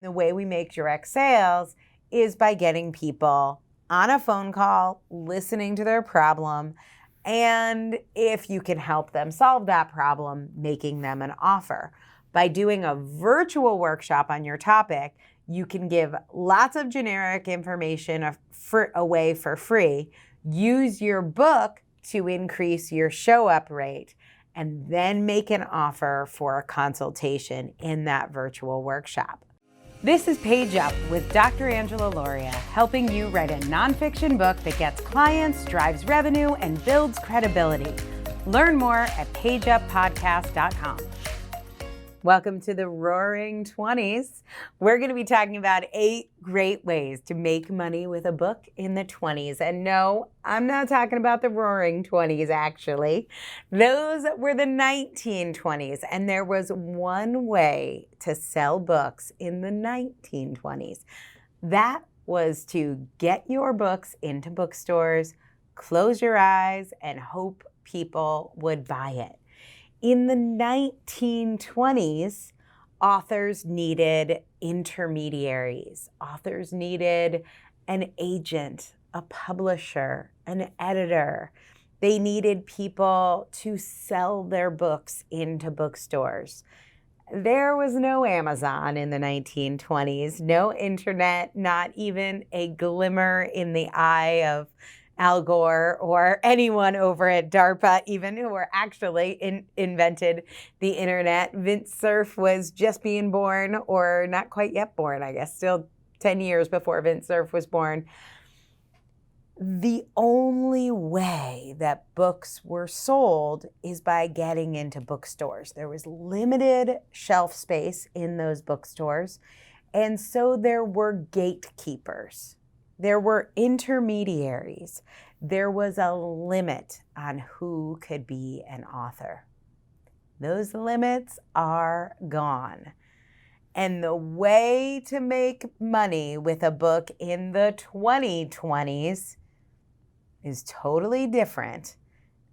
The way we make direct sales is by getting people on a phone call, listening to their problem, and if you can help them solve that problem, making them an offer. By doing a virtual workshop on your topic, you can give lots of generic information away for free, use your book to increase your show-up rate, and then make an offer for a consultation in that virtual workshop. This is Page Up with Dr. Angela Lauria, helping you write a nonfiction book that gets clients, drives revenue, and builds credibility. Learn more at pageuppodcast.com. Welcome to the Roaring 20s. We're going to be talking about 8 great ways to make money with a book in the 20s. And no, I'm not talking about the Roaring 20s, actually. Those were the 1920s. And there was one way to sell books in the 1920s. That was to get your books into bookstores, close your eyes, and hope people would buy it. In the 1920s, authors needed intermediaries. Authors needed an agent, a publisher, an editor. They needed people to sell their books into bookstores. There was no Amazon in the 1920s, no internet, not even a glimmer in the eye of Al Gore or anyone over at DARPA, even who were actually invented the internet. Vint Cerf was just being born, or not quite yet born, I guess, still 10 years before Vint Cerf was born. The only way that books were sold is by getting into bookstores. There was limited shelf space in those bookstores, and so there were gatekeepers. There were intermediaries. There was a limit on who could be an author. Those limits are gone. And the way to make money with a book in the 2020s is totally different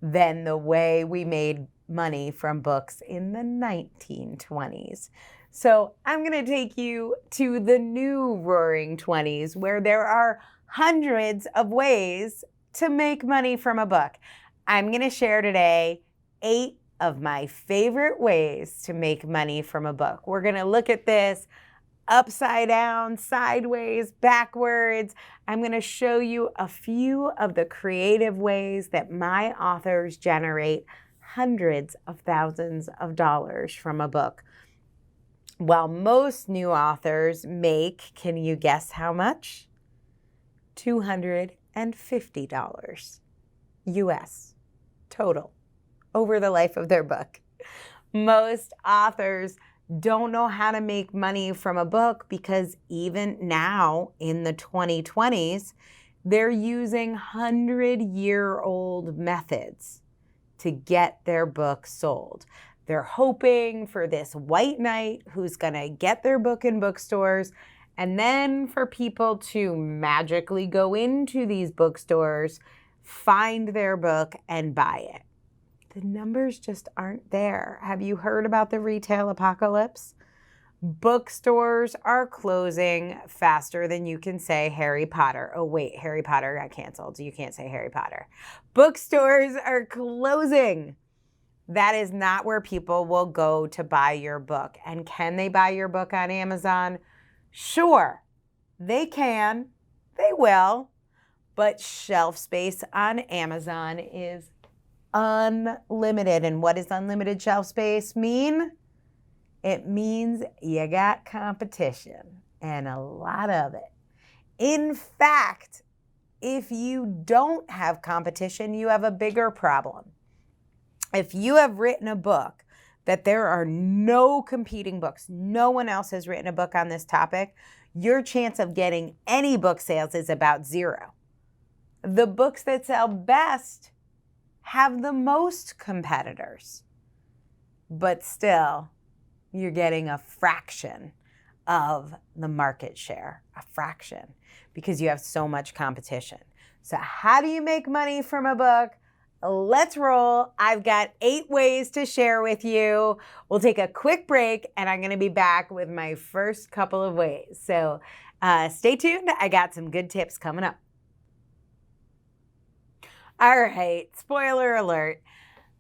than the way we made money from books in the 1920s. So I'm going to take you to the new Roaring 20s, where there are hundreds of ways to make money from a book. I'm going to share today 8 of my favorite ways to make money from a book. We're going to look at this upside down, sideways, backwards. I'm going to show you a few of the creative ways that my authors generate hundreds of thousands of dollars from a book. While most new authors make, can you guess how much? $250 US total over the life of their book. Most authors don't know how to make money from a book because even now in the 2020s, they're using 100-year-old methods to get their book sold. They're hoping for this white knight who's going to get their book in bookstores, and then for people to magically go into these bookstores, find their book, and buy it. The numbers just aren't there. Have you heard about the retail apocalypse? Bookstores are closing faster than you can say Harry Potter. Oh wait, Harry Potter got canceled. You can't say Harry Potter. Bookstores are closing. That is not where people will go to buy your book. And can they buy your book on Amazon? Sure, they can. They will. But shelf space on Amazon is unlimited. And what does unlimited shelf space mean? It means you got competition, and a lot of it. In fact, if you don't have competition, you have a bigger problem. If you have written a book that there are no competing books, no one else has written a book on this topic, your chance of getting any book sales is about 0. The books that sell best have the most competitors, but still, you're getting a fraction of the market share, a fraction, because you have so much competition. So how do you make money from a book? let's roll. I've got 8 ways to share with you. We'll take a quick break and I'm going to be back with my first couple of ways. So stay tuned. I got some good tips coming up. All right, spoiler alert.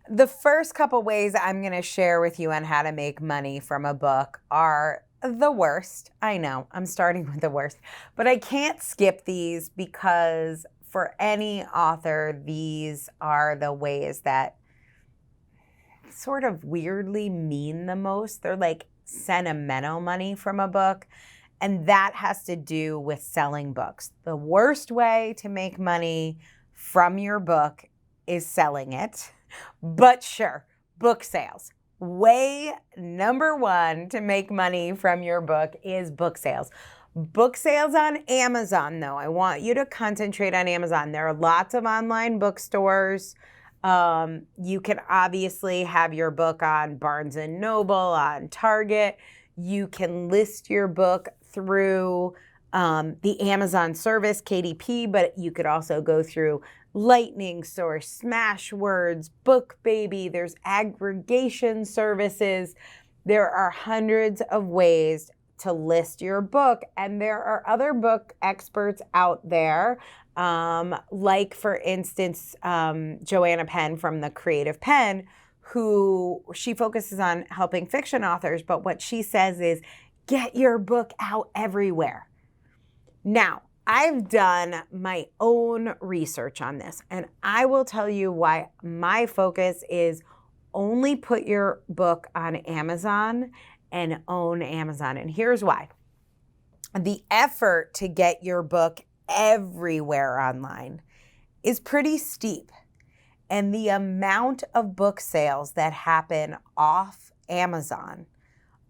The first couple ways I'm going to share with you on how to make money from a book are the worst. I know, I'm starting with the worst, but I can't skip these because for any author, these are the ways that sort of weirdly mean the most. They're like sentimental money from a book, and that has to do with selling books. The worst way to make money from your book is selling it. But sure, book sales. Way number 1 to make money from your book is book sales. Book sales on Amazon, though. I want you to concentrate on Amazon. There are lots of online bookstores. You can obviously have your book on Barnes & Noble, on Target. You can list your book through the Amazon service, KDP, but you could also go through Lightning Source, Smashwords, BookBaby. There's aggregation services. There are hundreds of ways to list your book, and there are other book experts out there, like for instance, Joanna Penn from the Creative Pen, who she focuses on helping fiction authors, but what she says is get your book out everywhere. Now, I've done my own research on this, and I will tell you why my focus is only put your book on Amazon and own Amazon. And here's why. The effort to get your book everywhere online is pretty steep, and the amount of book sales that happen off Amazon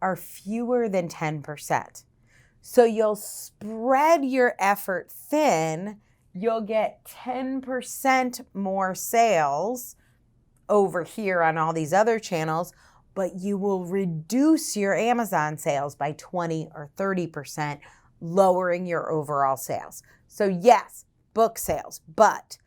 are fewer than 10%. So you'll spread your effort thin, you'll get 10% more sales over here on all these other channels, but you will reduce your Amazon sales by 20 or 30%, lowering your overall sales. So yes, book sales, but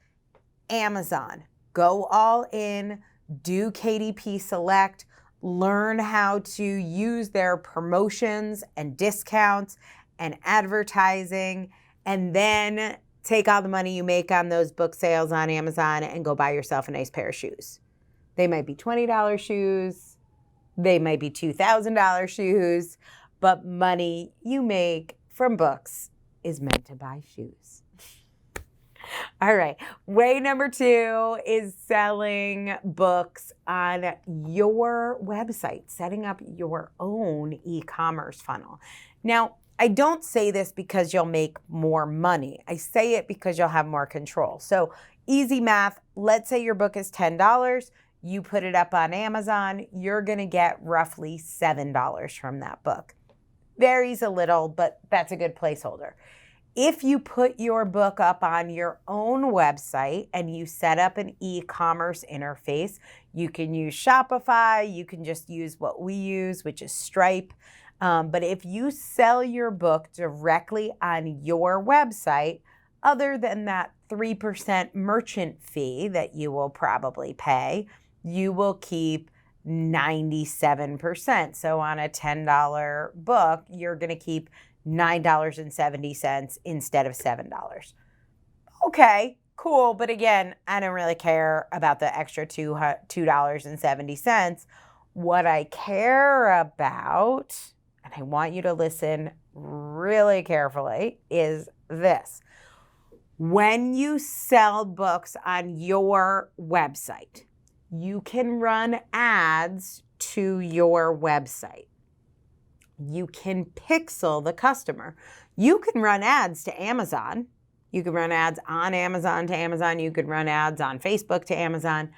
Amazon, go all in, do KDP Select, learn how to use their promotions and discounts and advertising, and then take all the money you make on those book sales on Amazon and go buy yourself a nice pair of shoes. They might be $20 shoes, they might be $2,000 shoes, but money you make from books is meant to buy shoes. All right, way number 2 is selling books on your website, setting up your own e-commerce funnel. Now, I don't say this because you'll make more money. I say it because you'll have more control. So easy math, let's say your book is $10. You put it up on Amazon, you're going to get roughly $7 from that book. Varies a little, but that's a good placeholder. If you put your book up on your own website and you set up an e-commerce interface, you can use Shopify, you can just use what we use, which is Stripe. But if you sell your book directly on your website, other than that 3% merchant fee that you will probably pay, you will keep 97%. So on a $10 book, you're going to keep $9.70 instead of $7. Okay, cool. But again, I don't really care about the extra $2.70. What I care about, and I want you to listen really carefully, is this. When you sell books on your website, you can run ads to your website. You can pixel the customer. You can run ads to Amazon. You can run ads on Amazon to Amazon. You could run ads on Facebook to Amazon.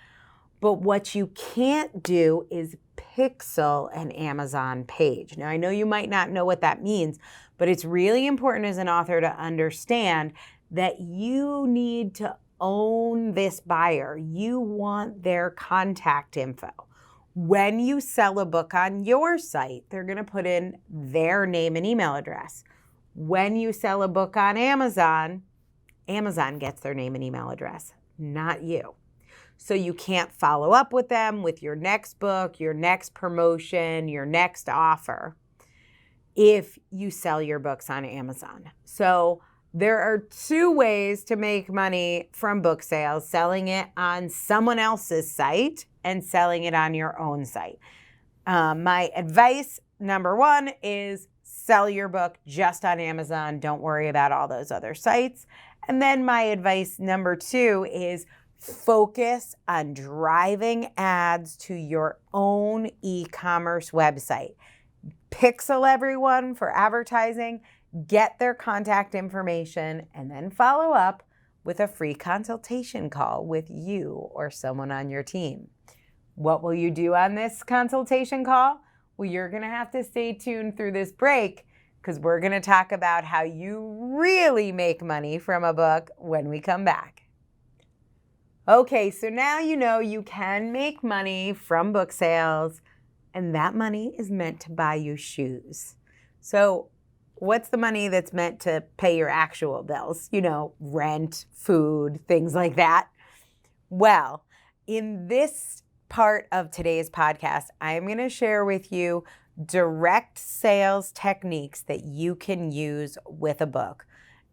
But what you can't do is pixel an Amazon page. Now, I know you might not know what that means, but it's really important as an author to understand that you need to own this buyer. You want their contact info. When you sell a book on your site, they're going to put in their name and email address. When you sell a book on Amazon, Amazon gets their name and email address, not you. so you can't follow up with them with your next book, your next promotion, your next offer if you sell your books on Amazon. So there are two ways to make money from book sales: selling it on someone else's site and selling it on your own site. My advice, number one, is sell your book just on Amazon. Don't worry about all those other sites. And then my advice, number two, is focus on driving ads to your own e-commerce website. Pixel everyone for advertising, get their contact information, and then follow up with a free consultation call with you or someone on your team. What will you do on this consultation call? Well, you're going to have to stay tuned through this break because we're going to talk about how you really make money from a book when we come back. Okay, so now you know you can make money from book sales, and that money is meant to buy you shoes. So what's the money that's meant to pay your actual bills? You know, rent, food, things like that. Well, in this part of today's podcast, I am going to share with you direct sales techniques that you can use with a book.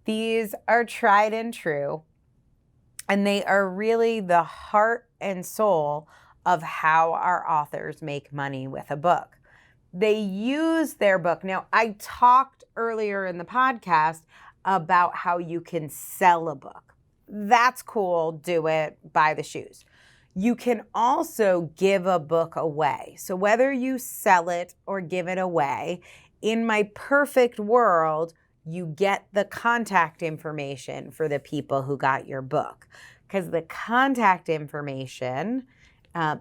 These are tried and true, and they are really the heart and soul of how our authors make money with a book. They use their book. Now, I talked earlier in the podcast about how you can sell a book. That's cool. Do it. Buy the shoes. You can also give a book away. So whether you sell it or give it away, in my perfect world, you get the contact information for the people who got your book. Because the contact information,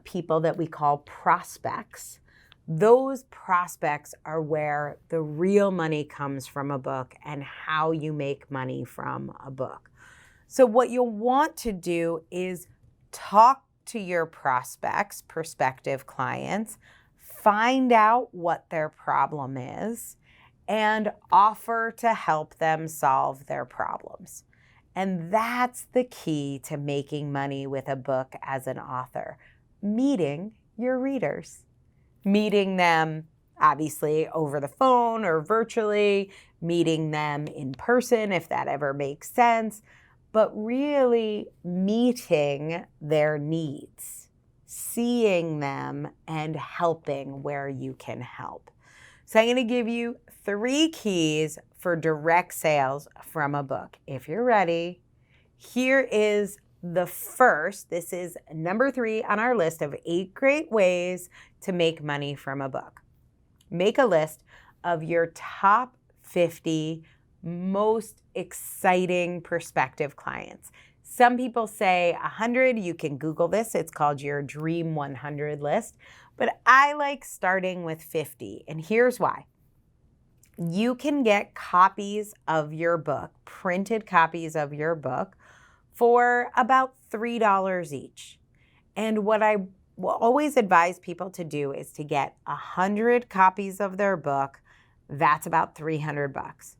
people that we call prospects, those prospects are where the real money comes from a book and how you make money from a book. So what you'll want to do is talk to your prospects, prospective clients, find out what their problem is, and offer to help them solve their problems. And that's the key to making money with a book as an author: meeting your readers. Meeting them, obviously, over the phone or virtually, meeting them in person if that ever makes sense, but really meeting their needs, seeing them, and helping where you can help. So I'm going to give you 3 keys for direct sales from a book. If you're ready, here is the first. This is number 3 on our list of 8 great ways to make money from a book. Make a list of your top 50 most exciting prospective clients. Some people say 100. You can Google this. It's called your Dream 100 list. But I like starting with 50. And here's why. You can get copies of your book, printed copies of your book, for about $3 each. And what I will always advise people to do is to get 100 copies of their book. That's about $300.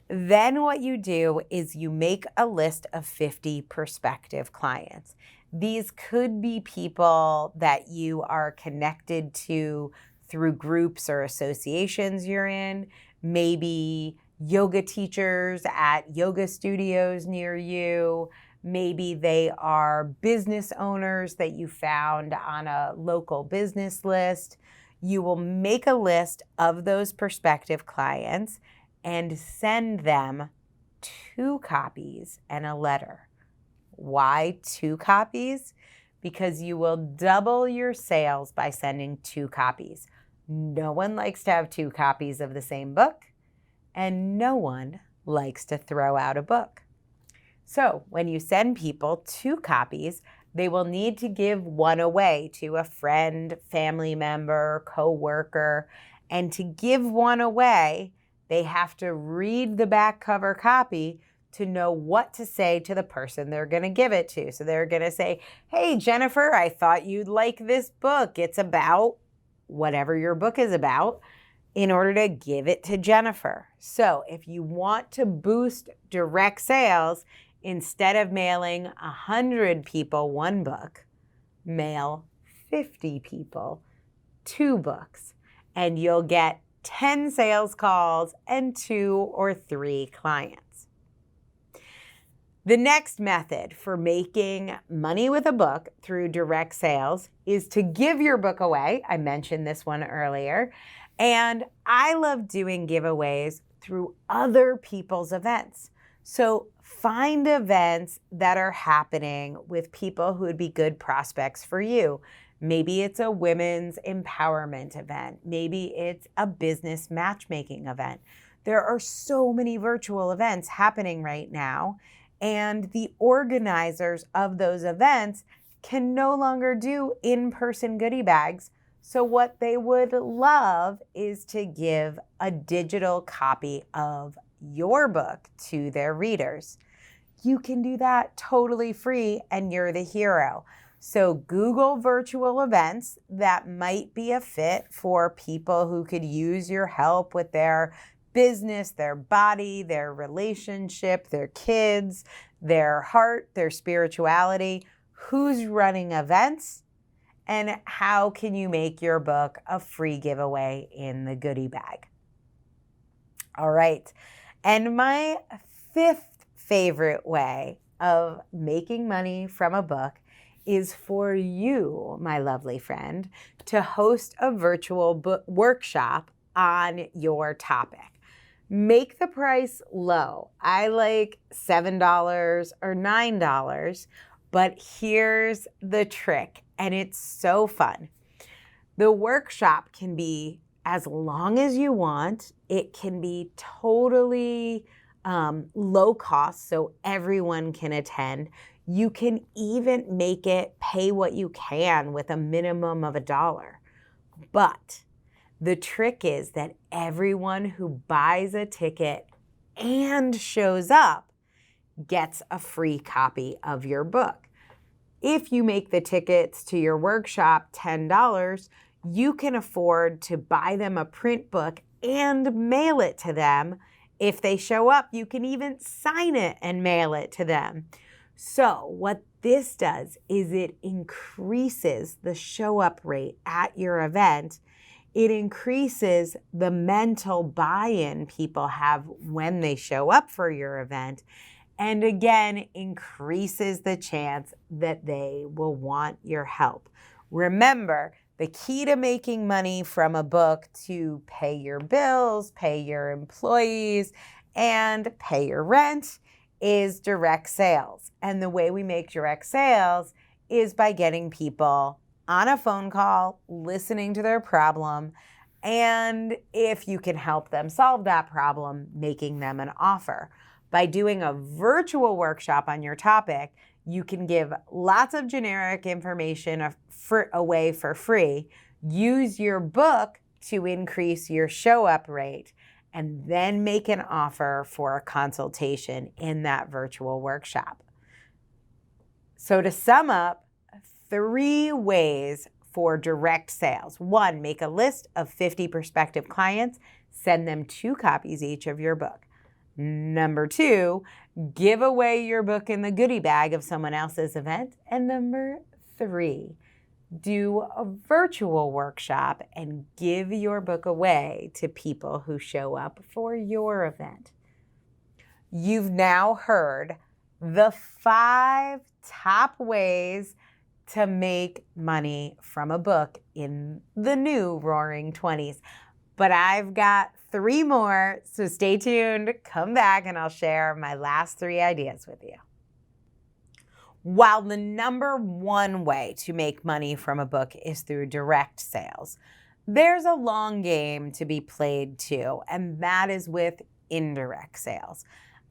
Then what you do is you make a list of 50 prospective clients. These could be people that you are connected to through groups or associations you're in, maybe yoga teachers at yoga studios near you. Maybe they are business owners that you found on a local business list. You will make a list of those prospective clients and send them 2 copies and a letter. Why 2 copies? Because you will double your sales by sending 2 copies. No one likes to have 2 copies of the same book, and no one likes to throw out a book. So when you send people 2 copies, they will need to give one away to a friend, family member, coworker. And to give one away, they have to read the back cover copy to know what to say to the person they're going to give it to. So they're going to say, "Hey, Jennifer, I thought you'd like this book. It's about whatever your book is about," in order to give it to Jennifer. So if you want to boost direct sales, instead of mailing 100 people one book, mail 50 people 2 books, and you'll get 10 sales calls and 2 or 3 clients. The next method for making money with a book through direct sales is to give your book away. I mentioned this one earlier, and I love doing giveaways through other people's events. So find events that are happening with people who would be good prospects for you. Maybe it's a women's empowerment event. Maybe it's a business matchmaking event. There are so many virtual events happening right now, and the organizers of those events can no longer do in-person goodie bags. So what they would love is to give a digital copy of your book to their readers. You can do that totally free, and you're the hero. So Google virtual events that might be a fit for people who could use your help with their business, their body, their relationship, their kids, their heart, their spirituality. Who's running events? And how can you make your book a free giveaway in the goodie bag? All right. And my 5th favorite way of making money from a book is for you, my lovely friend, to host a virtual book workshop on your topic. Make the price low. I like $7 or $9, but here's the trick, and it's so fun. The workshop can be as long as you want. It can be totally low cost, so everyone can attend. You can even make it pay what you can with a minimum of $1. But the trick is that everyone who buys a ticket and shows up gets a free copy of your book. If you make the tickets to your workshop $10, you can afford to buy them a print book and mail it to them. If they show up, you can even sign it and mail it to them. So what this does is it increases the show up rate at your event. It increases the mental buy-in people have when they show up for your event, and again, increases the chance that they will want your help. Remember, the key to making money from a book to pay your bills, pay your employees, and pay your rent is direct sales. And the way we make direct sales is by getting people on a phone call, listening to their problem, and if you can help them solve that problem, making them an offer. By doing a virtual workshop on your topic, you can give lots of generic information away for free, use your book to increase your show up rate, and then make an offer for a consultation in that virtual workshop. So to sum up, 3 ways for direct sales. 1, make a list of 50 prospective clients, send them 2 copies each of your book. Number 2, give away your book in the goodie bag of someone else's event. And number 3, do a virtual workshop and give your book away to people who show up for your event. You've now heard the 5 top ways to make money from a book in the new Roaring 20s. But I've got 3 more, so stay tuned, come back, and I'll share my last 3 ideas with you. While the number 1 way to make money from a book is through direct sales, there's a long game to be played too, and that is with indirect sales.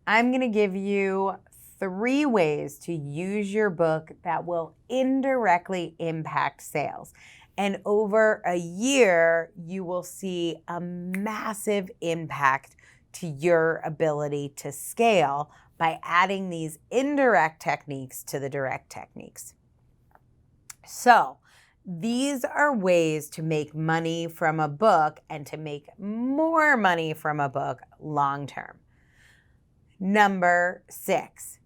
I'm going to give you 3 ways to use your book that will indirectly impact sales. And over a year, you will see a massive impact to your ability to scale by adding these indirect techniques to the direct techniques. So these are ways to make money from a book and to make more money from a book long term. Number 6,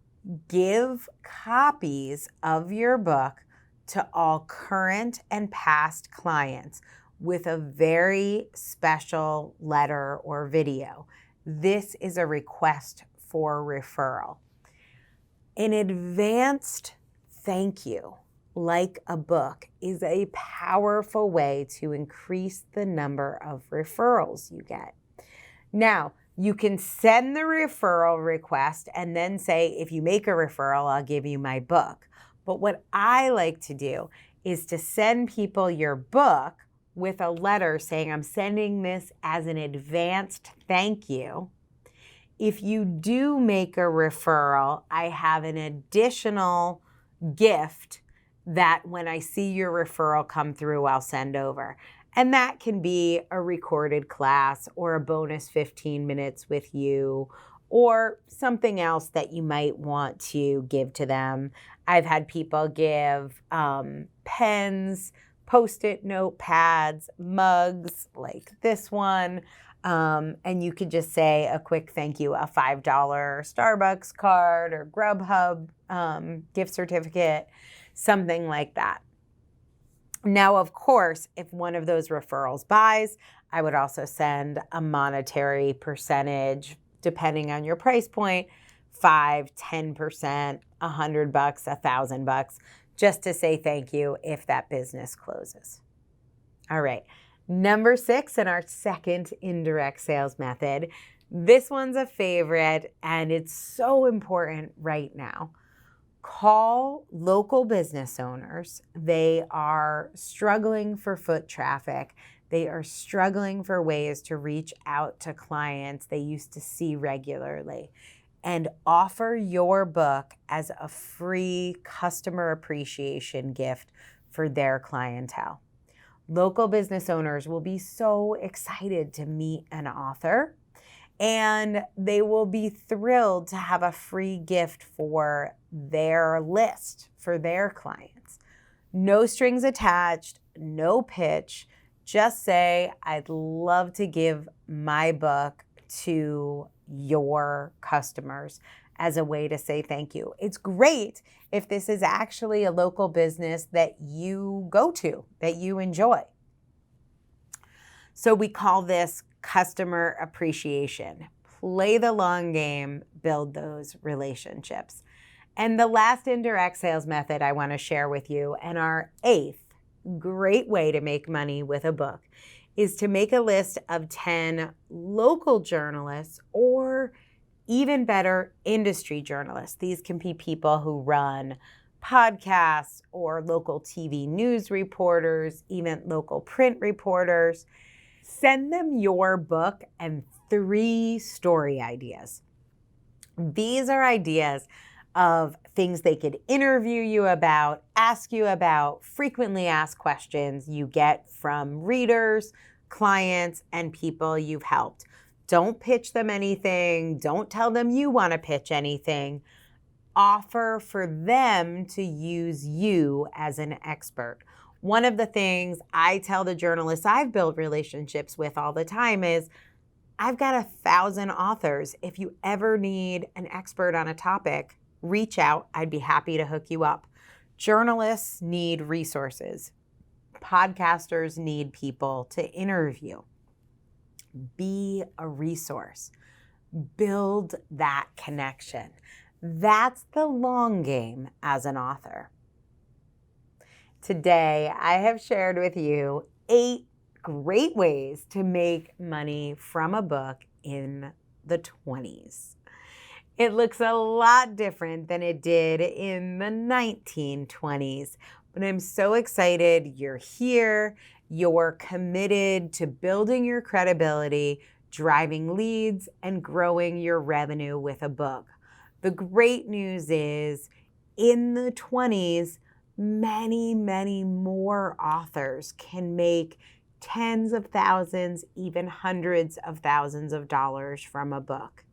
give copies of your book to all current and past clients with a very special letter or video. This is a request for referral. An advanced thank you, like a book, is a powerful way to increase the number of referrals you get. Now, you can send the referral request and then say, if you make a referral, I'll give you my book. But what I like to do is to send people your book with a letter saying, I'm sending this as an advanced thank you. If you do make a referral, I have an additional gift that when I see your referral come through, I'll send over. And that can be a recorded class or a bonus 15 minutes with you or something else that you might want to give to them. I've had people give pens, Post-it notepads, mugs like this one. And you could just say a quick thank you, a $5 Starbucks card or Grubhub gift certificate, something like that. Now, of course, if one of those referrals buys, I would also send a monetary percentage, depending on your price point, 5, 10%, $100, $1,000, just to say thank you if that business closes. All right. Number 6 in our second indirect sales method. This one's a favorite, and it's so important right now. Call local business owners. They are struggling for foot traffic. They are struggling for ways to reach out to clients they used to see regularly, and offer your book as a free customer appreciation gift for their clientele. Local business owners will be so excited to meet an author, and they will be thrilled to have a free gift for their list, for their clients. No strings attached, no pitch. Just say, I'd love to give my book to your customers as a way to say thank you. It's great if this is actually a local business that you go to, that you enjoy. So we call this customer appreciation. Play the long game, build those relationships. And the last indirect sales method I want to share with you, and our 8th great way to make money with a book, is to make a list of 10 local journalists, or even better, industry journalists. These can be people who run podcasts or local TV news reporters, even local print reporters. Send them your book and 3 story ideas. These are ideas of things they could interview you about, ask you about, frequently asked questions you get from readers, clients, and people you've helped. Don't pitch them anything. Don't tell them you want to pitch anything. Offer for them to use you as an expert. One of the things I tell the journalists I've built relationships with all the time is, I've got 1,000 authors. If you ever need an expert on a topic, reach out. I'd be happy to hook you up. Journalists need resources. Podcasters need people to interview. Be a resource. Build that connection. That's the long game as an author. Today, I have shared with you 8 great ways to make money from a book in the 20s. It looks a lot different than it did in the 1920s, but I'm so excited you're here. You're committed to building your credibility, driving leads, and growing your revenue with a book. The great news is, in the 20s, many, many more authors can make tens of thousands, even hundreds of thousands of dollars from a book.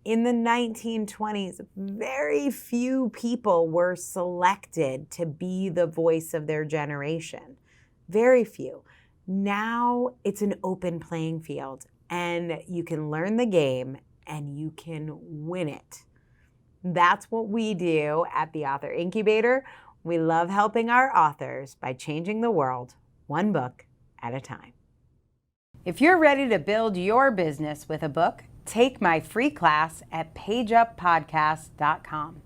In the 1920s, very few people were selected to be the voice of their generation. Very few. Now it's an open playing field, and you can learn the game and you can win it. That's what we do at the Author Incubator. We love helping our authors by changing the world one book at a time. If you're ready to build your business with a book, take my free class at pageuppodcast.com.